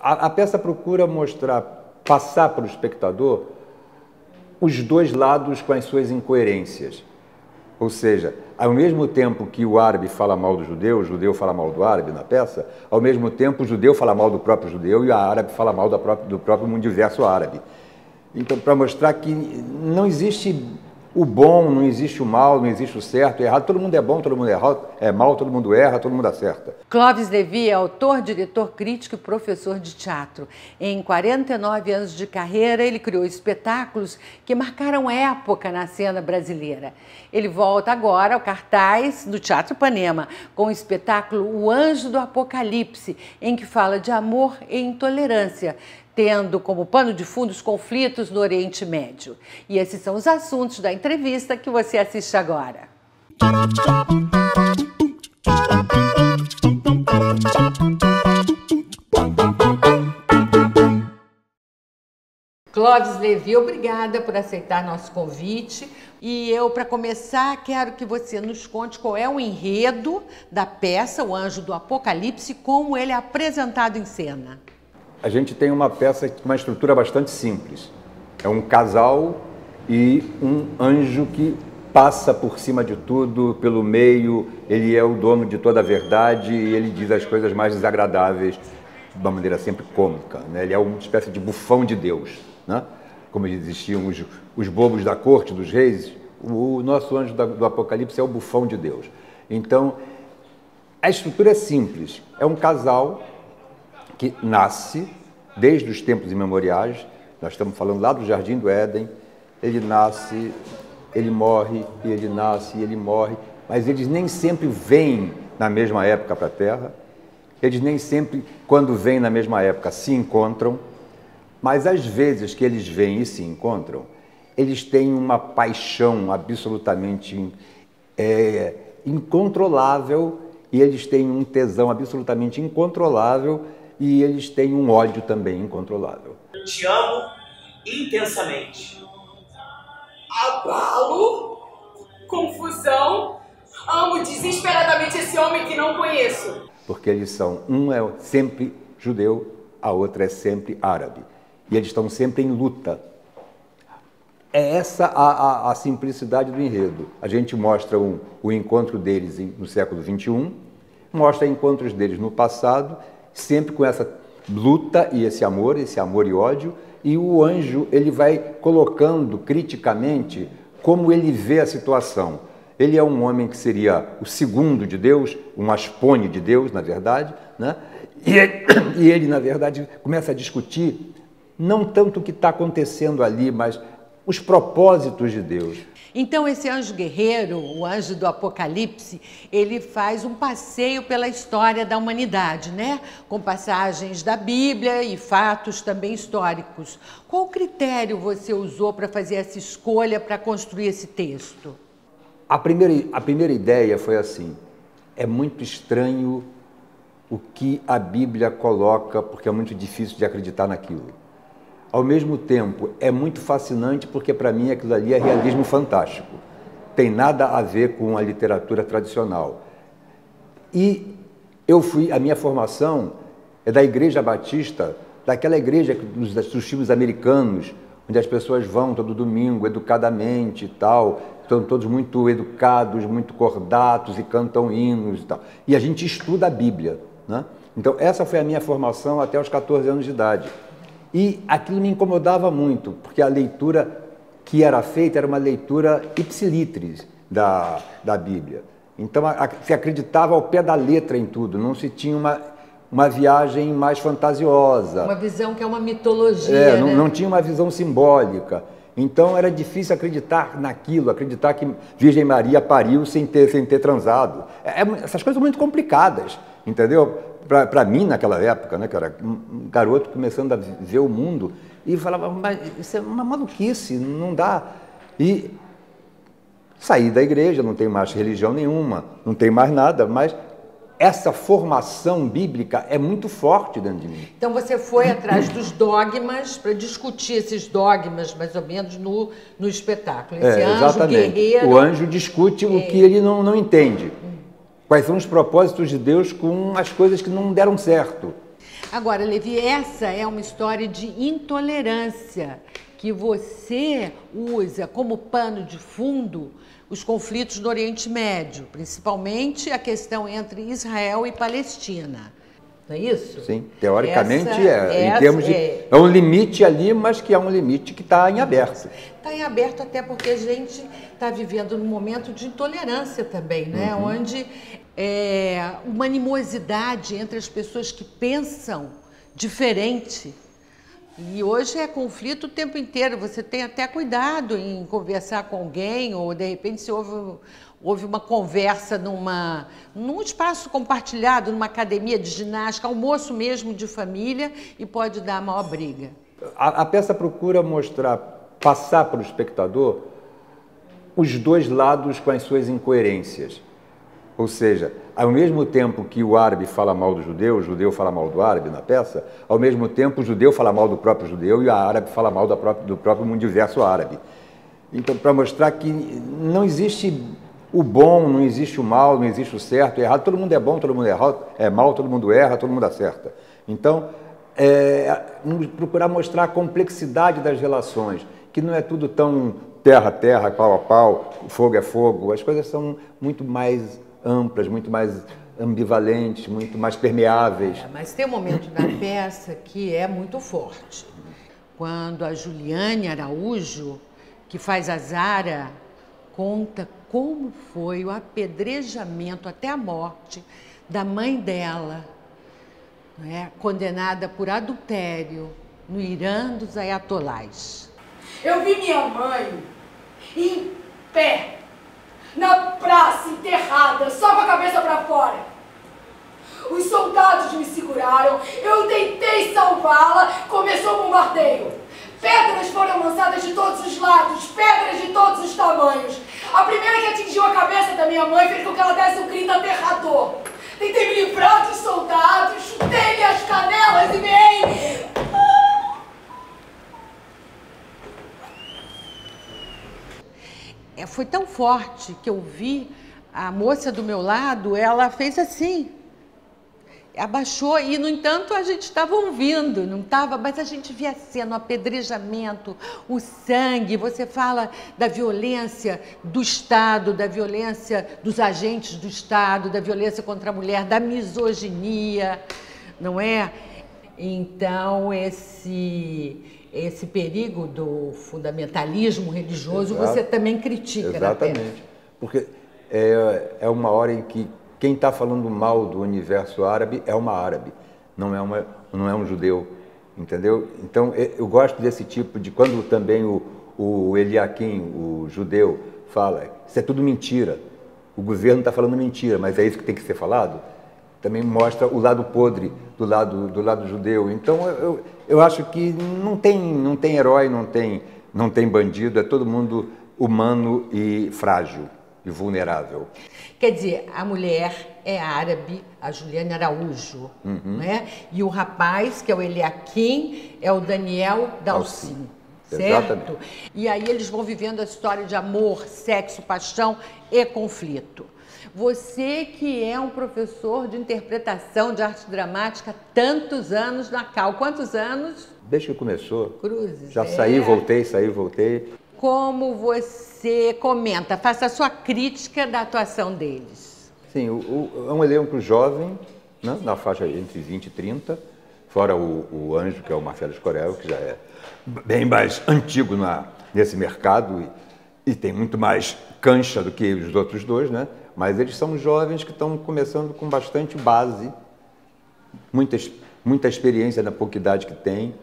A peça procura passar para o espectador os dois lados com as suas incoerências. Ou seja, ao mesmo tempo que o árabe fala mal do judeu, o judeu fala mal do árabe na peça, ao mesmo tempo o judeu fala mal do próprio judeu e o árabe fala mal do próprio universo árabe. Então, para mostrar que não existe o bom, não existe o mal, não existe o certo e errado, todo mundo é bom, todo mundo é mal, todo mundo erra, todo mundo acerta. Clóvis Levi é autor, diretor, crítico e professor de teatro. Em 49 anos de carreira, ele criou espetáculos que marcaram época na cena brasileira. Ele volta agora ao cartaz do Teatro Ipanema com o espetáculo O Anjo do Apocalipse, em que fala de amor e intolerância, tendo como pano de fundo os conflitos no Oriente Médio. E esses são os assuntos da entrevista que você assiste agora. Clóvis Levi, obrigada por aceitar nosso convite. E eu, para começar, quero que você nos conte qual é o enredo da peça O Anjo do Apocalipse e como ele é apresentado em cena. A gente tem uma peça com uma estrutura bastante simples. É um casal e um anjo que passa por cima de tudo, pelo meio, ele é o dono de toda a verdade e ele diz as coisas mais desagradáveis de uma maneira sempre cômica, né? Ele é uma espécie de bufão de Deus, né? Como existiam os bobos da corte dos reis, o nosso anjo do Apocalipse é o bufão de Deus. Então, a estrutura é simples. É um casal que nasce desde os tempos imemoriais, nós estamos falando lá do Jardim do Éden, ele nasce, ele morre, e ele nasce, e ele morre, mas eles nem sempre vêm na mesma época para a Terra, eles nem sempre, quando vêm na mesma época, se encontram, mas às vezes que eles vêm e se encontram, eles têm uma paixão absolutamente incontrolável, e eles têm um tesão absolutamente incontrolável, e eles têm um ódio também incontrolável. Te amo intensamente. Abalo, confusão, amo desesperadamente esse homem que não conheço. Porque eles são, um é sempre judeu, a outra é sempre árabe. E eles estão sempre em luta. É essa a simplicidade do enredo. A gente mostra o encontro deles no século XXI, mostra encontros deles no passado, sempre com essa luta e esse amor e ódio, e o anjo ele vai colocando criticamente como ele vê a situação. Ele é um homem que seria o segundo de Deus, um aspone de Deus, na verdade, né? E ele, na verdade, começa a discutir não tanto o que está acontecendo ali, mas os propósitos de Deus. Então, esse anjo guerreiro, o anjo do Apocalipse, ele faz um passeio pela história da humanidade, né? Com passagens da Bíblia e fatos também históricos. Qual critério você usou para fazer essa escolha, para construir esse texto? A primeira ideia foi assim: é muito estranho o que a Bíblia coloca, porque é muito difícil de acreditar naquilo. Ao mesmo tempo, é muito fascinante porque, para mim, aquilo ali é realismo fantástico. Tem nada a ver com a literatura tradicional. E a minha formação é da Igreja Batista, daquela igreja dos filmes americanos, onde as pessoas vão todo domingo, educadamente e tal, estão todos muito educados, muito cordatos e cantam hinos e tal. E a gente estuda a Bíblia, né? Então, essa foi a minha formação até os 14 anos de idade. E aquilo me incomodava muito, porque a leitura que era feita era uma leitura ipsilitris da Bíblia. Então, se acreditava ao pé da letra em tudo, não se tinha uma viagem mais fantasiosa. Uma visão que é uma mitologia, né? Não tinha uma visão simbólica. Então, era difícil acreditar naquilo, acreditar que Virgem Maria pariu sem ter transado. Essas coisas são muito complicadas, entendeu? Para mim, naquela época, né, que eu era um garoto começando a ver o mundo, e falava, mas isso é uma maluquice, não dá. E saí da igreja, não tenho mais religião nenhuma, não tenho mais nada, mas essa formação bíblica é muito forte dentro de mim. Então você foi atrás dos dogmas para discutir esses dogmas, mais ou menos, no espetáculo. Esse anjo guerreiro... O anjo discute o que ele não entende. Quais são os propósitos de Deus com as coisas que não deram certo. Agora, Levi, essa é uma história de intolerância que você usa como pano de fundo os conflitos do Oriente Médio, principalmente a questão entre Israel e Palestina. Não é isso? Sim, teoricamente em termos de... É um limite ali, mas que é um limite que está em aberto. Está em aberto até porque a gente está vivendo num momento de intolerância também, né? Onde uma animosidade entre as pessoas que pensam diferente. E hoje é conflito o tempo inteiro. Você tem até cuidado em conversar com alguém ou, de repente, se houve uma conversa num espaço compartilhado, numa academia de ginástica, almoço mesmo de família, e pode dar a maior briga. A peça procura passar para o espectador os dois lados com as suas incoerências. Ou seja, ao mesmo tempo que o árabe fala mal do judeu, o judeu fala mal do árabe na peça, ao mesmo tempo o judeu fala mal do próprio judeu e o árabe fala mal do próprio universo árabe. Então, para mostrar que não existe o bom, não existe o mal, não existe o certo e o errado, todo mundo é bom, todo mundo é mal, todo mundo erra, todo mundo acerta. Então, procurar mostrar a complexidade das relações, que não é tudo tão terra a terra, pau a pau, fogo é fogo, as coisas são muito mais amplas, muito mais ambivalentes, muito mais permeáveis. Mas tem um momento da peça que é muito forte. Quando a Juliane Araújo, que faz a Zara, conta como foi o apedrejamento até a morte da mãe dela, condenada por adultério no Irã dos Ayatolás. Eu vi minha mãe em pé, na praça, enterrada, só com a cabeça para fora. Os soldados me seguraram, eu tentei salvá-la, começou o bombardeio. Pedras foram lançadas de todos os lados, pedras de todos os tamanhos. A primeira que atingiu a cabeça da minha mãe fez com que ela desse um grito aterrador. Tentei me livrar dos soldados, chutei-lhe as canelas e bem... Foi tão forte que eu vi a moça do meu lado, ela fez assim, abaixou e, no entanto, a gente estava ouvindo, não estava, mas a gente via a cena, o apedrejamento, o sangue. Você fala da violência do Estado, da violência dos agentes do Estado, da violência contra a mulher, da misoginia, não é? Então, esse perigo do fundamentalismo religioso, você também critica. Exatamente. Na peça. Porque é uma hora em que quem está falando mal do universo árabe é uma árabe, não é um judeu, entendeu? Então, eu gosto desse tipo de... Quando também o Eliakim, o judeu, fala, isso é tudo mentira, o governo está falando mentira, mas é isso que tem que ser falado, também mostra o lado podre do lado judeu. Então, eu acho que não tem herói, não tem bandido, é todo mundo humano e frágil e vulnerável. Quer dizer, a mulher é árabe, a Juliane Araújo, né? E o rapaz, que é o Eliakim, é o Daniel Dalcin, certo? Exatamente. E aí eles vão vivendo a história de amor, sexo, paixão e conflito. Você que é um professor de interpretação de arte dramática há tantos anos na Cal. Quantos anos? Desde que começou. Cruzes. Já saí, voltei. Como você comenta, faça a sua crítica da atuação deles. Sim, é um elenco jovem, né, na faixa entre 20 e 30, fora o Anjo, que é o Marcelo Escorel, que já é bem mais antigo nesse mercado e tem muito mais cancha do que os outros dois, né? Mas eles são jovens que estão começando com bastante base, muita experiência na pouca idade que têm,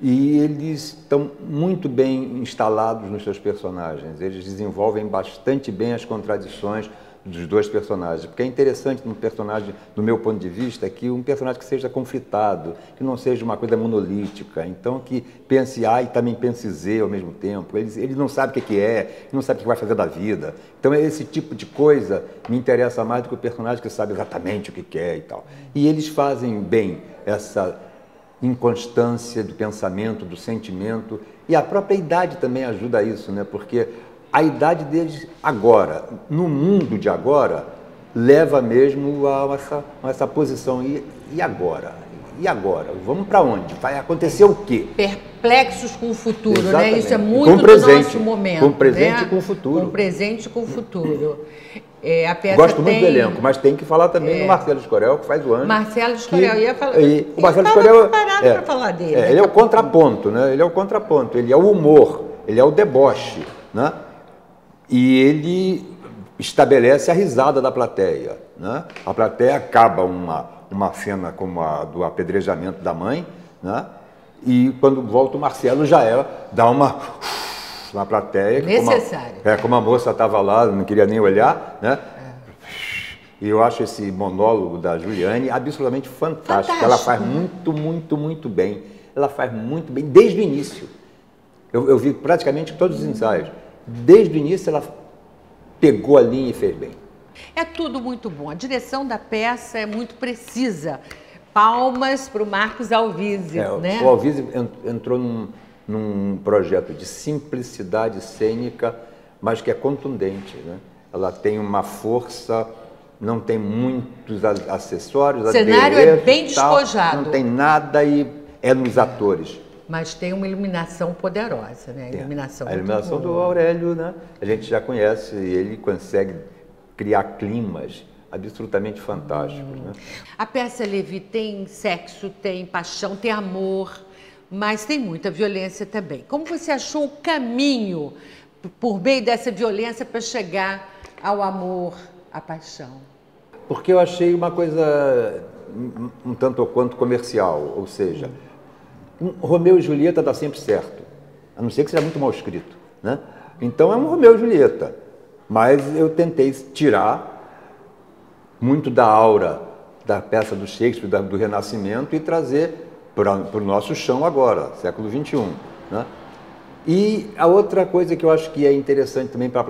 e eles estão muito bem instalados nos seus personagens. Eles desenvolvem bastante bem as contradições dos dois personagens, porque é interessante num personagem, do meu ponto de vista, que um personagem que seja conflitado, que não seja uma coisa monolítica, então que pense A e também pense Z ao mesmo tempo. Ele não sabe o que é, não sabe o que vai fazer da vida. Então esse tipo de coisa me interessa mais do que o personagem que sabe exatamente o que quer e tal. E eles fazem bem essa inconstância do pensamento, do sentimento, e a própria idade também ajuda a isso, né? Porque a idade deles agora, no mundo de agora, leva mesmo a essa posição. E agora? e agora? Vamos para onde? Vai acontecer o quê? Perplexos com o futuro, Exatamente. né? Isso é Com muito presente, do nosso momento. com presente né? e com futuro. Com presente e com futuro. A peça Gosto muito do elenco, mas tem que falar também do Marcelo Escorel, que faz o ano. Marcelo Escorel, ia falar. O Marcelo Escorel parado para falar dele. Ele é o contraponto, né? Ele é o contraponto, ele é o humor, ele é o deboche, né? E ele estabelece a risada da plateia, né? A plateia acaba uma cena como a do apedrejamento da mãe, né? E quando volta o Marcelo dá uma na plateia. Necessário. Como a moça estava lá, não queria nem olhar, né? E eu acho esse monólogo da Juliane absolutamente fantástico. Ela faz muito, muito, muito bem. Ela faz muito bem desde o início. Eu vi praticamente todos os ensaios. Desde o início ela pegou a linha e fez bem. É tudo muito bom. A direção da peça é muito precisa. Palmas para o Marcos Alvise, né? O Alvise entrou num projeto de simplicidade cênica, mas que é contundente, né? Ela tem uma força, não tem muitos acessórios, o cenário é bem despojado. Não tem nada e é nos atores. Mas tem uma iluminação poderosa, né? A iluminação do Aurélio, né? A gente já conhece e ele consegue criar climas absolutamente fantásticos, né? A peça Levi tem sexo, tem paixão, tem amor, mas tem muita violência também. Como você achou o caminho por meio dessa violência para chegar ao amor, à paixão? Porque eu achei uma coisa um tanto ou quanto comercial, ou seja, Romeu e Julieta dá sempre certo, a não ser que seja muito mal escrito, né? Então é um Romeu e Julieta, mas eu tentei tirar muito da aura da peça do Shakespeare, do Renascimento, e trazer para o nosso chão agora, século XXI, né? E a outra coisa que eu acho que é interessante também para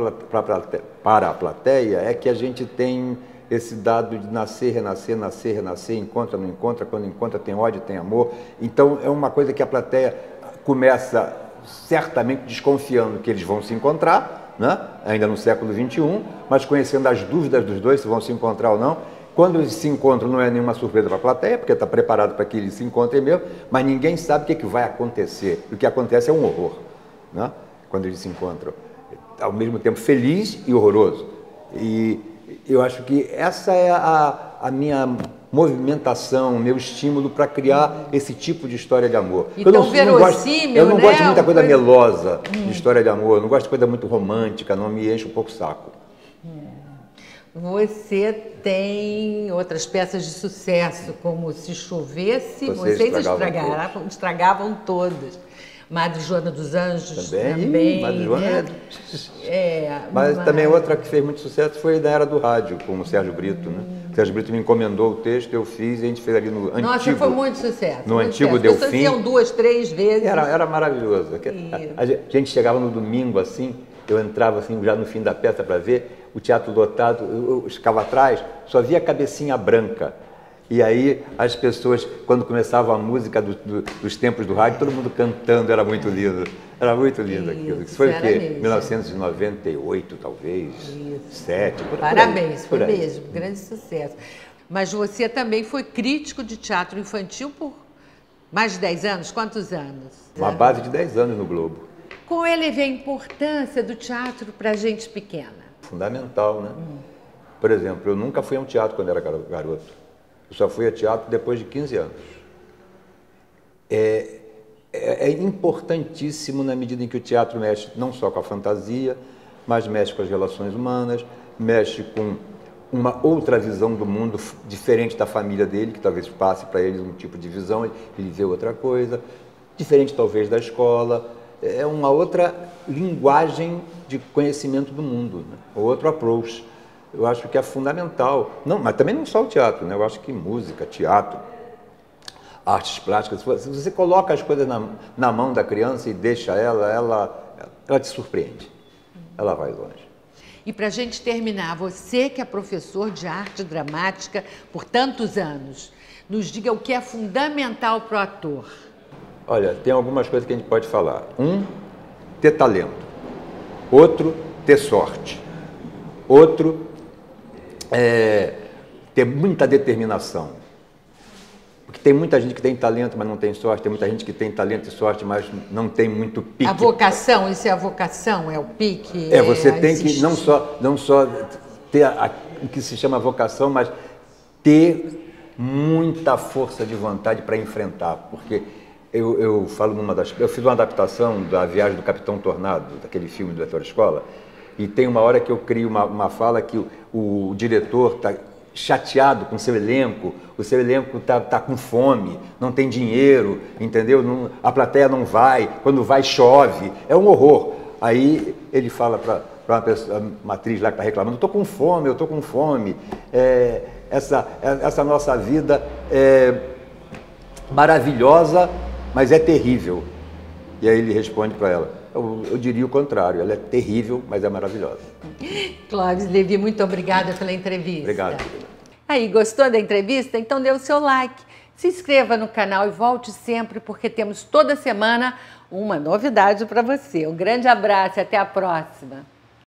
a plateia é que a gente tem esse dado de nascer, renascer, nascer, renascer, encontra, não encontra, quando encontra tem ódio, tem amor. Então é uma coisa que a plateia começa certamente desconfiando que eles vão se encontrar, né? Ainda no século XXI, mas conhecendo as dúvidas dos dois, se vão se encontrar ou não. Quando eles se encontram não é nenhuma surpresa para a plateia, porque está preparado para que eles se encontrem mesmo, mas ninguém sabe o que vai acontecer. O que acontece é um horror, né? Quando eles se encontram. Ao mesmo tempo feliz e horroroso. E eu acho que essa é a minha movimentação, o meu estímulo para criar esse tipo de história de amor. Então, verossímil, eu não gosto de muita coisa melosa de história de amor, eu não gosto de coisa muito romântica, não me enche um pouco o saco. Você tem outras peças de sucesso, como Se Chovesse, vocês estragavam todas. Madre Joana dos Anjos também. Madre Joana mas também outra que fez muito sucesso foi da Era do Rádio, com o Sérgio Brito, né? O Sérgio Brito me encomendou o texto, eu fiz e a gente fez ali no antigo. Nossa, foi muito sucesso. No antigo Delfim. As pessoas iam 2, 3 vezes. Era maravilhoso. A gente chegava no domingo assim, eu entrava assim já no fim da peça para ver, o teatro lotado, eu ficava atrás, só via a cabecinha branca. E aí as pessoas, quando começava a música dos tempos do rádio, todo mundo cantando, era muito lindo. Era muito lindo aquilo. Isso foi o quê? Mesmo. 1998, talvez? Isso. 7. Parabéns, foi mesmo. Grande sucesso. Mas você também foi crítico de teatro infantil por mais de 10 anos? Quantos anos? Uma base de 10 anos no Globo. Qual é a importância do teatro para gente pequena? Fundamental, né? Por exemplo, eu nunca fui a um teatro quando era garoto. Eu só fui a teatro depois de 15 anos. É importantíssimo na medida em que o teatro mexe não só com a fantasia, mas mexe com as relações humanas, mexe com uma outra visão do mundo diferente da família dele, que talvez passe para eles um tipo de visão, ele vê outra coisa, diferente talvez da escola. É uma outra linguagem de conhecimento do mundo, né? Outro approach. Eu acho que é fundamental. Não, mas também não só o teatro, né? Eu acho que música, teatro, artes plásticas, se você coloca as coisas na mão da criança e deixa ela te surpreende. Ela vai longe. E para a gente terminar, você que é professor de arte dramática por tantos anos, nos diga o que é fundamental para o ator. Olha, tem algumas coisas que a gente pode falar. Ter talento. Outro, ter sorte. Outro, ter muita determinação. Porque tem muita gente que tem talento, mas não tem sorte. Tem muita gente que tem talento e sorte, mas não tem muito pique. A vocação, isso é a vocação, é o pique? Você tem que não só ter o que se chama vocação, mas ter muita força de vontade para enfrentar. Porque eu falo eu fiz uma adaptação da Viagem do Capitão Tornado, daquele filme do Heitor Escola, e tem uma hora que eu crio uma fala que o diretor está chateado com o seu elenco está com fome, não tem dinheiro, entendeu? A plateia não vai, quando vai chove, é um horror. Aí ele fala para uma atriz lá que está reclamando, eu estou com fome, essa nossa vida é maravilhosa, mas é terrível. E aí ele responde para ela, eu diria o contrário, ela é terrível, mas é maravilhosa. Clóvis Levi, muito obrigada pela entrevista. Obrigado, querida. Aí, gostou da entrevista? Então dê o seu like, se inscreva no canal e volte sempre, porque temos toda semana uma novidade para você. Um grande abraço e até a próxima.